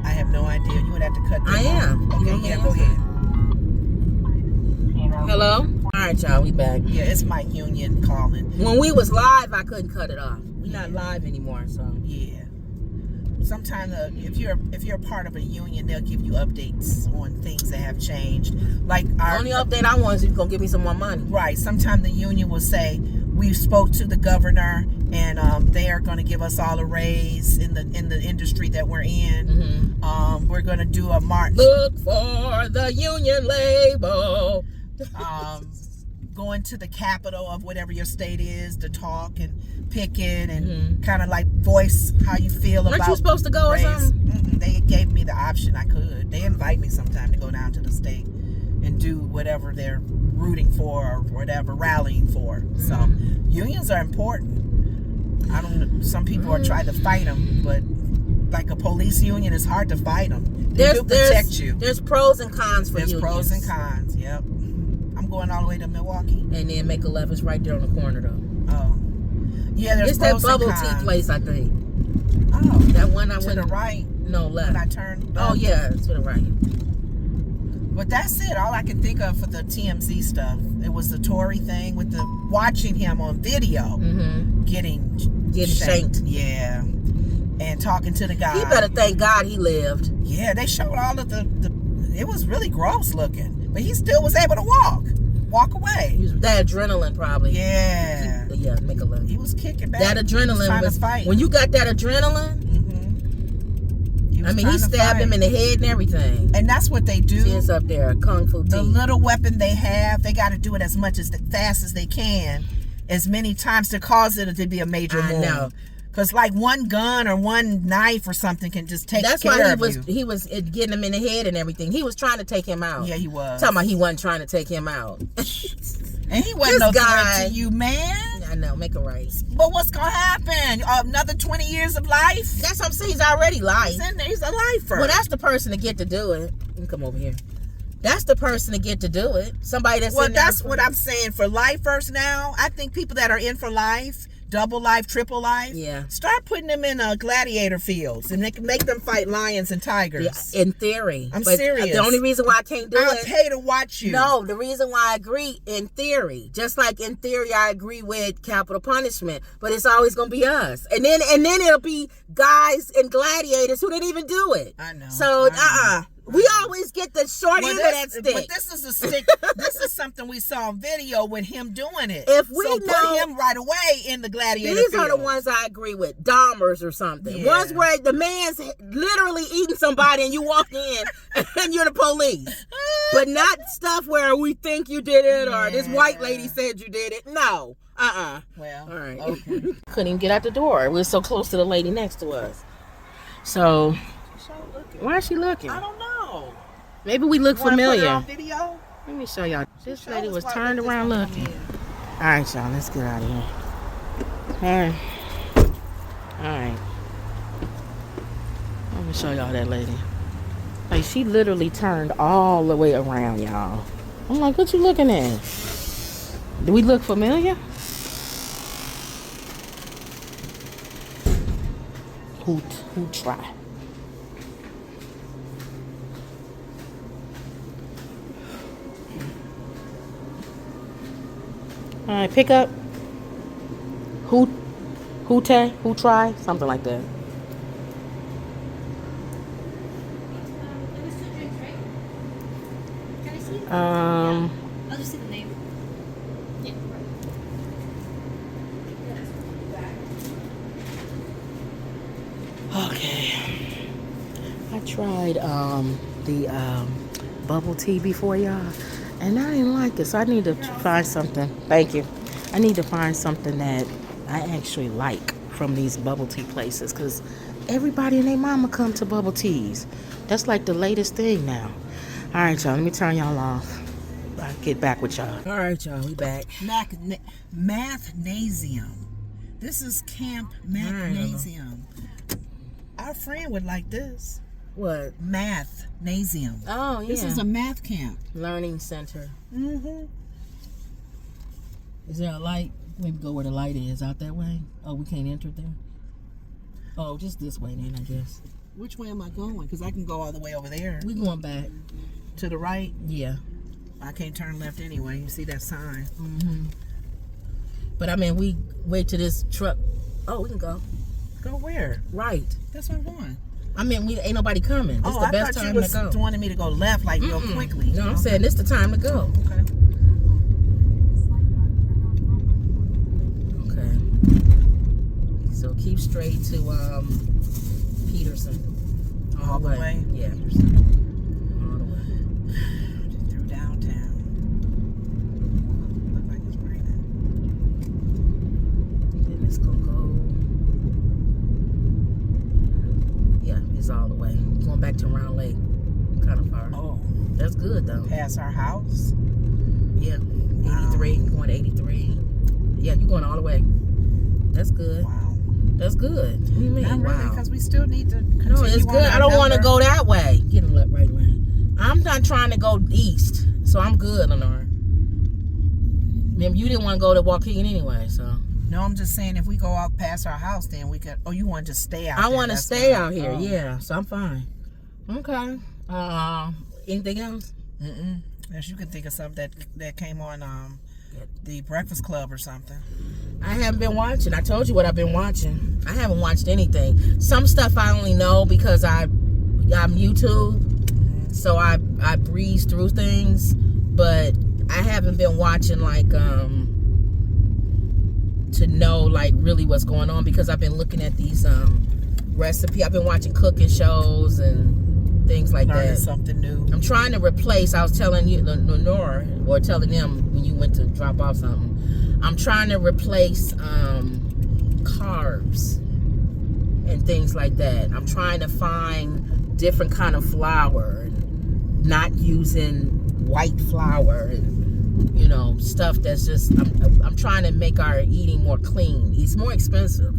I have no idea. You would have to cut that I am. off. You Okay, want me yeah, to go answer? ahead. Hello? All right, y'all, we back. Yeah, it's my union calling. When we was live, I couldn't cut it off. We're not live anymore, so. Yeah. Sometimes if you're a part of a union, they'll give you updates on things that have changed. Like The only update I want is you're going to give me some more money. Right. Sometimes the union will say, we spoke to the governor and they are going to give us all a raise in the industry that we're in. Mm-hmm. We're going to do a march. Look for the union label. Going to the capital of whatever your state is to talk and picket and kind of like voice how you feel about. Weren't you supposed to go or something? They gave me the option. I could. They invite me sometime to go down to the state and do whatever they're rooting for or whatever, rallying for. So unions are important. I don't know. Some people are trying to fight them, but like a police union, it's hard to fight them. They do protect you. There's pros and cons for There's unions. pros and cons. Yep. I'm going all the way to Milwaukee. And then Make a Left is right there on the corner, though. Oh. Yeah, there's It's that pros and bubble cons. tea place, I think. Oh. That one I To went the right. No, left. When I turned. Oh, yeah, to the right. But that's it. All I can think of for the TMZ stuff. It was the Tory thing with the watching him on video getting shanked. Yeah. And talking to the guy. He better thank God he lived. Yeah, they showed all of the it was really gross looking. But he still was able to walk away. That adrenaline probably. Yeah. Yeah, Make a Left. He was kicking back. That adrenaline He was trying was to fight. when you got that adrenaline. I He stabbed him in the head and everything. And that's what they do. See, it's up there, Kung Fu The tea. little weapon they have, they got to do it as fast as they can, as many times to cause it to be a major I wound. know. Because like one gun or one knife or something can just take That's care why of you. he was getting him in the head and everything. He was trying to take him out. Yeah, he was. Talking about he wasn't trying to take him out. And he wasn't no This guy- threat to you, man. I know, make a right. But what's going to happen? Another 20 years of life? That's what I'm saying. He's already life. He's in there. He's a lifer. Well, that's the person to get to do it. You can come over here. that's the person to get to do it. Somebody that's Well, in there that's what I'm saying. For lifers now, I think people that are in for life, double life, triple life, Yeah. start putting them in gladiator fields and make them fight lions and tigers. Yeah, in theory. I'm But serious. The only reason why I can't do I'll it. pay to watch you. No, the reason why I agree in theory, just like in theory, I agree with capital punishment, but it's always gonna be us, and then it'll be guys and gladiators who didn't even do it. I know. So I know. we always get the short end of that stick. But this is a stick. This is something we saw on video with him doing it. If we so know- put him right away in the gladiator These field. are the ones I agree with, Dahmers or something. Yeah. Ones where the man's literally eating somebody and you walk in and you're the police. But not stuff where we think you did it or this white lady said you did it. No. Well, All right. okay. Couldn't even get out the door. We were so close to the lady next to us. So, why is she looking? I don't know. Maybe we look Wanna put it familiar. on video? Let me show y'all. This Show lady us was why turned this around one looking. come in. All right, y'all. Let's get out of here. All right. All right. Let me show y'all that lady. Like, she literally turned all the way around, y'all. I'm like, what you looking at? Do we look familiar? Who try? All right, pick up. Who try? Something like that. I'll just see the name. Yeah. Okay. I tried the bubble tea before, y'all, and I didn't like it, so I need to find something. Thank you. I need to find something that I actually like from these bubble tea places, because everybody and their mama come to bubble teas. That's like the latest thing now. All right, y'all, let me turn y'all off. I'll get back with y'all. All right, y'all, we back. Mathnasium. This is Camp Mathnasium. Our friend would like this. What? Mathnasium. Oh, yeah. This is a math camp. Learning center. Mm-hmm. Is there a light? Maybe go where the light is, out that way. Oh, we can't enter there? Oh, just this way then, I guess. Which way am I going? Because I can go all the way over there. We going back. To the right? Yeah. I can't turn left anyway. You see that sign? Mm-hmm. But I mean, we wait till this truck. Oh, we can go. Go where? Right. That's where I'm going. I mean, ain't nobody coming. This Oh, the I best thought time you was to go. wanting me to go left, like real quickly. No, I'm saying this the time to go. Okay. Okay. So keep straight to Peterson. All the way? Yeah. All the way. Just through downtown. Look like it's raining. Then it's gonna go. Yeah, it's all the way. Going back to Round Lake. Kind of far. Oh, That's good though. past our house? Yeah. 83. Going to 83. Yeah, you're going all the way. That's good. Wow. That's good. What do you mean? Not really, Wow. because we still need to continue. No, it's on good. our I don't want to number. go that way. Get in the right lane. I'm not trying to go east, so I'm good, Lenore. Remember, you didn't want to go to Waukegan anyway, so. No, I'm just saying if we go out past our house, then we could. Oh, you want to just stay out I there, want to that's stay why. out here, Oh. yeah, so I'm fine. Okay. Anything else? Mm-mm. Unless you can think of something that came on the Breakfast Club or something. I haven't been watching. I told you what I've been watching. I haven't watched anything. Some stuff I only know because I'm YouTube, so I breeze through things, but I haven't been watching like to know like really what's going on, because I've been looking at these recipe. I've been watching cooking shows and things like Learning that. something new. I'm trying to replace. I was telling you, Lenore, or telling them when you went to drop off something. I'm trying to replace carbs and things like that. I'm trying to find different kind of flour, and not using white flour, and stuff that's just. I'm trying to make our eating more clean. It's more expensive.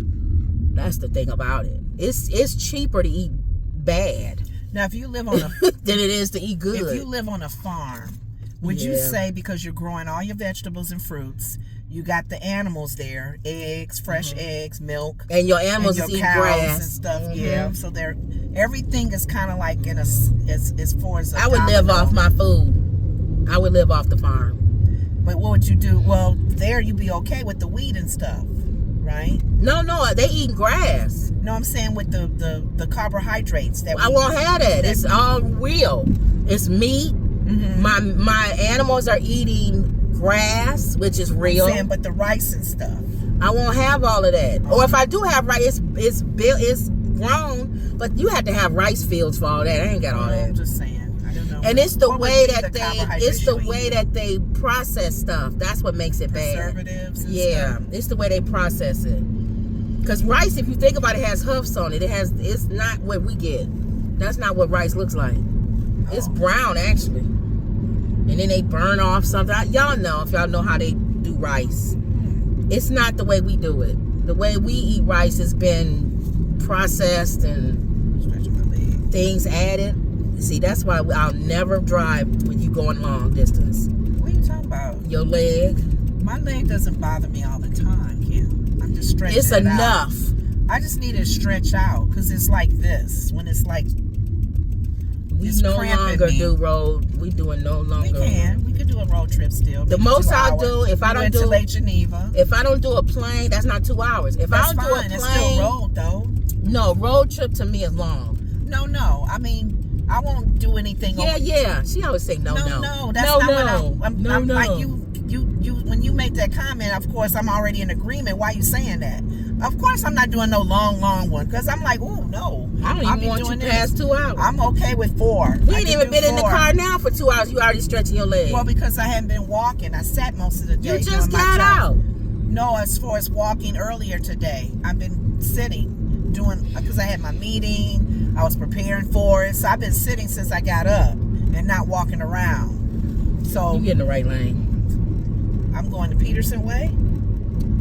That's the thing about it. It's cheaper to eat bad. Now, if you live on a than it is to eat good. if you live on a farm, would you Yeah. say because you're growing all your vegetables and fruits, you got the animals there, eggs, fresh eggs, milk, and your animals and your eat cows grass and stuff? Mhm. Yeah, so they're everything is kind of like in a as far as I would live off my food. I would live off the farm. But what would you do? Well, there you'd be okay with the wheat and stuff, right? No, they eating grass. No, I'm saying with the carbohydrates that I won't have that. It's all real. It's meat. Mm-hmm. My animals are eating grass, which is real. I'm saying, but the rice and stuff. I won't have all of that. Or if I do have rice, it's grown, but you have to have rice fields for all that. I ain't got all I'm that. just saying. I don't know. And it's the What would way be that the they carbohydrates you eat? they process stuff. That's what makes it bad. Preservatives and Yeah, stuff. it's the way they process it. Cause rice, if you think about it, has hoofs on it. It's not what we get. That's not what rice looks like. It's brown actually. And then they burn off something. Y'all know, if y'all know how they do rice. It's not the way we do it. The way we eat rice has been processed and Stretching my leg. things added. See, that's why I'll never drive when you going long distance. What are you talking about? Your leg, My leg doesn't bother me all the time, Kim. I'm just stretching it's it enough. out. I just need to stretch out because it's like this. When it's like We it's no cramping longer me. do road. We doing no longer. we could do a road trip still. The maybe most 2 I'll hours. do, if I We don't went do- to Lake Geneva. If I don't do a plane, that's not 2 hours. If That's I don't fine. do a It's still plane, road though. no, road trip to me is long. No. I mean, I won't do anything. Yeah. She always say no. No. That's no, not no. what I'm no. like you. When you make that comment, of course, I'm already in agreement. Why you saying that? Of course, I'm not doing no long one because I'm like, oh no. I don't I'll even be want you doing this. past 2 hours. I'm okay with 4. We I ain't can even do been in the 4. car now for 2 hours. You already stretching your leg. Well, because I haven't been walking. I sat most of the day. you just doing my got job. out. No, as far as walking earlier today, I've been sitting, doing, because I had my meeting, I was preparing for it, so I've been sitting since I got up and not walking around. So You get in the right lane. I'm going to Peterson Way.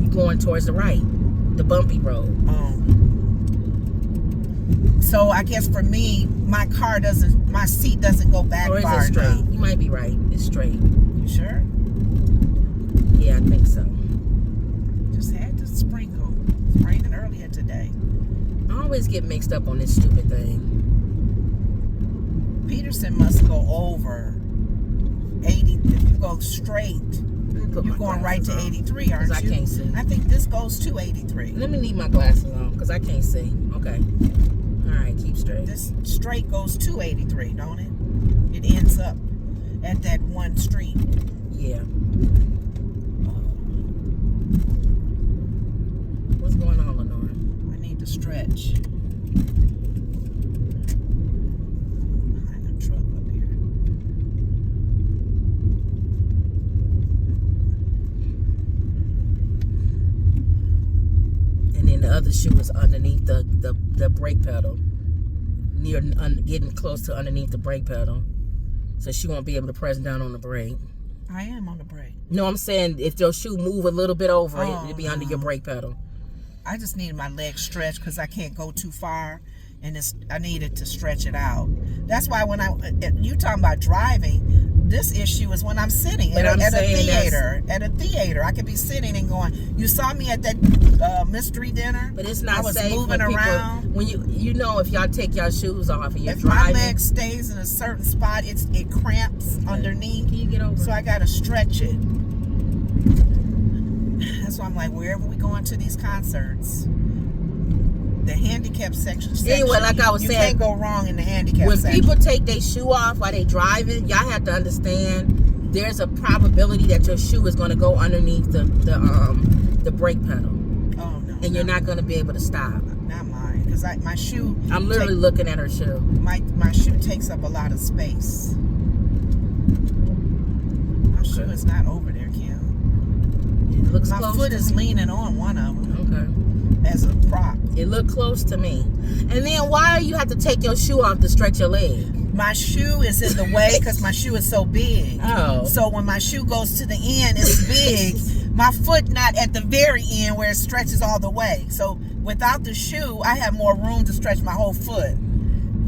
You going towards the right, the bumpy road. So I guess for me, my seat doesn't go back Or is far it straight? enough. You might be right. It's straight. You sure? Yeah, I think so. Just had to sprinkle. It's raining earlier today. I always get mixed up on this stupid thing. Peterson must go over 80. If you go straight, Put you're my going right to glasses on, 83, aren't 'cause you? I can't see. I think this goes to 83. Let me leave my glasses on because I can't see. Okay. All right, keep straight. This straight goes to 83, don't it? It ends up at that one street. Yeah. What's going on, Lenore? I need to stretch. Behind the truck up here. And then the other shoe is underneath the brake pedal, getting close to underneath the brake pedal, so she won't be able to press down on the brake. I am on the brake. No, I'm saying if your shoe move a little bit over it, it'll be under your no. brake pedal. I just needed my legs stretched because I can't go too far, and I needed to stretch it out. That's why when you talking about driving, this issue is when I'm sitting But at I'm a saying theater. At a theater, I could be sitting and going. You saw me at that mystery dinner. But it's I not was safe moving when people, around. when you know, if y'all take your shoes off and you're If my driving. leg stays in a certain spot, it cramps underneath. Can you get over? So I gotta stretch it. That's why I'm like, wherever we going to these concerts, the handicap section. Anyway, like I was you saying, can't go wrong in the handicap when section. people take their shoe off while they driving, y'all have to understand there's a probability that your shoe is going to go underneath the brake pedal, Oh no! and you're not going to be able to stop. Not mine, because my shoe. I'm literally looking at her shoe. My shoe takes up a lot of space. My shoe is not over there, Kim. It looks My close foot to is me. leaning on one of them Okay. as a prop. It looked close to me. And then why do you have to take your shoe off to stretch your leg? My shoe is in the way because my shoe is so big. Oh. So when my shoe goes to the end, it's big. My foot not at the very end where it stretches all the way. So without the shoe, I have more room to stretch my whole foot.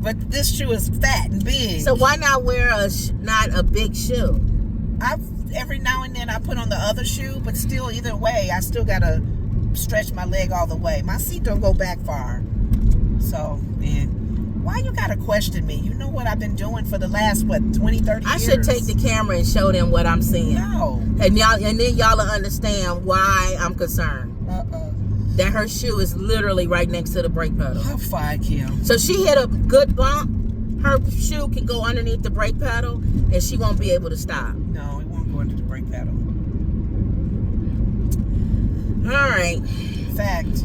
But this shoe is fat and big. So why not wear not a big shoe? Every now and then I put on the other shoe, but still, either way, I still gotta stretch my leg all the way. My seat don't go back far. So, man, why you gotta question me? You know what I've been doing for the last, 20, 30 years? I should take the camera and show them what I'm seeing. No. And then y'all will understand why I'm concerned. That her shoe is literally right next to the brake pedal. How far, Kim? So she hit a good bump. Her shoe can go underneath the brake pedal, and she won't be able to stop. No, it won't go under the brake pedal. All right. Fact.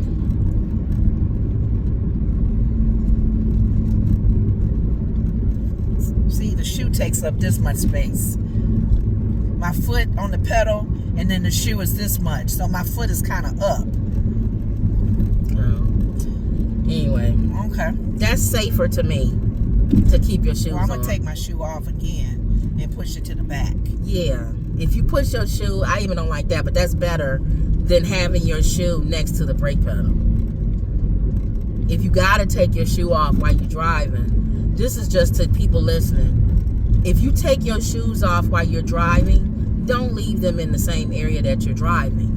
See, the shoe takes up this much space. My foot on the pedal, and then the shoe is this much. So my foot is kind of up. Anyway. Okay. That's safer to me to keep your shoes on. Well, I'm going to take my shoe off again and push it to the back. Yeah. If you push your shoe, I even don't like that, but that's better than having your shoe next to the brake pedal. If you got to take your shoe off while you're driving, this is just to people listening. If you take your shoes off while you're driving, don't leave them in the same area that you're driving.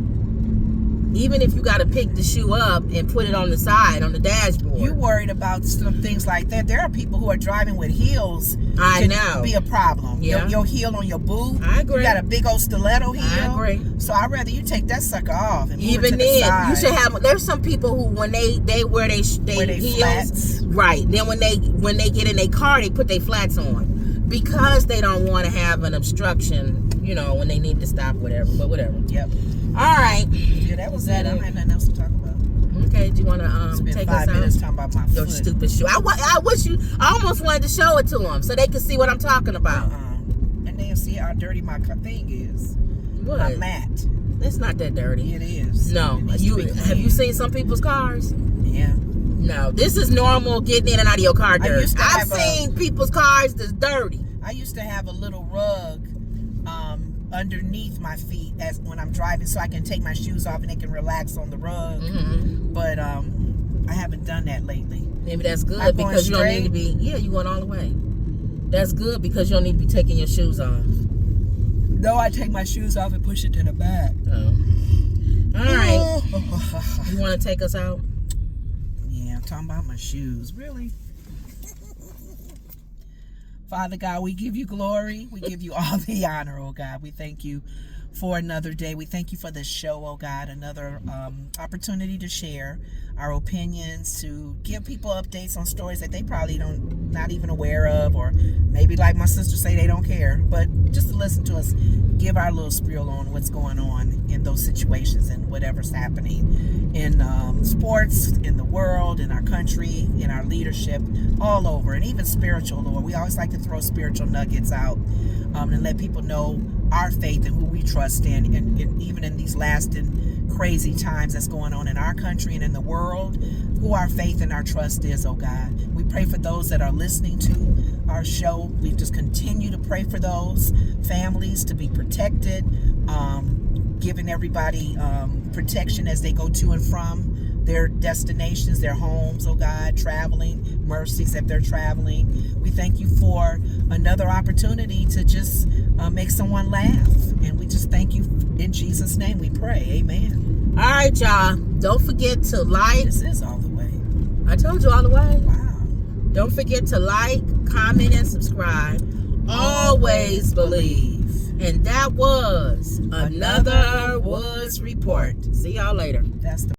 Even if you got to pick the shoe up and put it on the side, on the dashboard. You worried about some things like that. There are people who are driving with heels. I know. Be a problem. Yeah. Your heel on your boot. I agree. You got a big old stiletto heel. I agree. So I'd rather you take that sucker off and move Even it to the then, side. you should have. There's some people who, when they wear they heels, flats. right? Then when they get in their car, they put their flats on because they don't want to have an obstruction. You know, when they need to stop, whatever. But whatever. Yep. All right. Yeah, that was that. I don't have nothing else to talk about. Okay. Do you want to take us 5 out? minutes talking about my Your foot. stupid shoe. I wish you. I almost wanted to show it to them so they could see what I'm talking about. And they'll see how dirty my thing is. What? My mat. It's not that dirty. It is. No. It needs to be Have you clean. seen some people's cars? Yeah. No. This is normal getting in and out of your car dirty. used to I've have seen people's cars that's dirty. I used to have a little rug underneath my feet as when I'm driving, so I can take my shoes off and they can relax on the rug. Mm-hmm. But I haven't done that lately. Maybe that's good I'm going because you don't need straight. to be. Yeah, you going all the way. That's good because you don't need to be taking your shoes off. No, I take my shoes off and push it to the back. Oh. All right. You want to take us out? Yeah, I'm talking about my shoes. Really? Father God, we give you glory. We give you all the honor, oh God. We thank you for another day. We thank you for this show, oh God. Another opportunity to share our opinions, to give people updates on stories that they probably not even aware of, or maybe like my sister say they don't care, but just to listen to us give our little spiel on what's going on in those situations and whatever's happening in sports, in the world, in our country, in our leadership, all over, and even spiritual, Lord. We always like to throw spiritual nuggets out and let people know our faith and who we trust in, and even in these last and crazy times that's going on in our country and in the world, who our faith and our trust is, oh God. We pray for those that are listening to our show. We just continue to pray for those families to be protected, giving everybody protection as they go to and from their destinations, their homes, oh God, traveling, mercies if they're traveling. We thank you for another opportunity to just make someone laugh. And we just thank you in Jesus' name we pray. Amen. All right, y'all. Don't forget to like. This is all the way. I told you all the way. Wow. Don't forget to like, comment, and subscribe. Always believe. And that was another Woods Report. See y'all later. That's the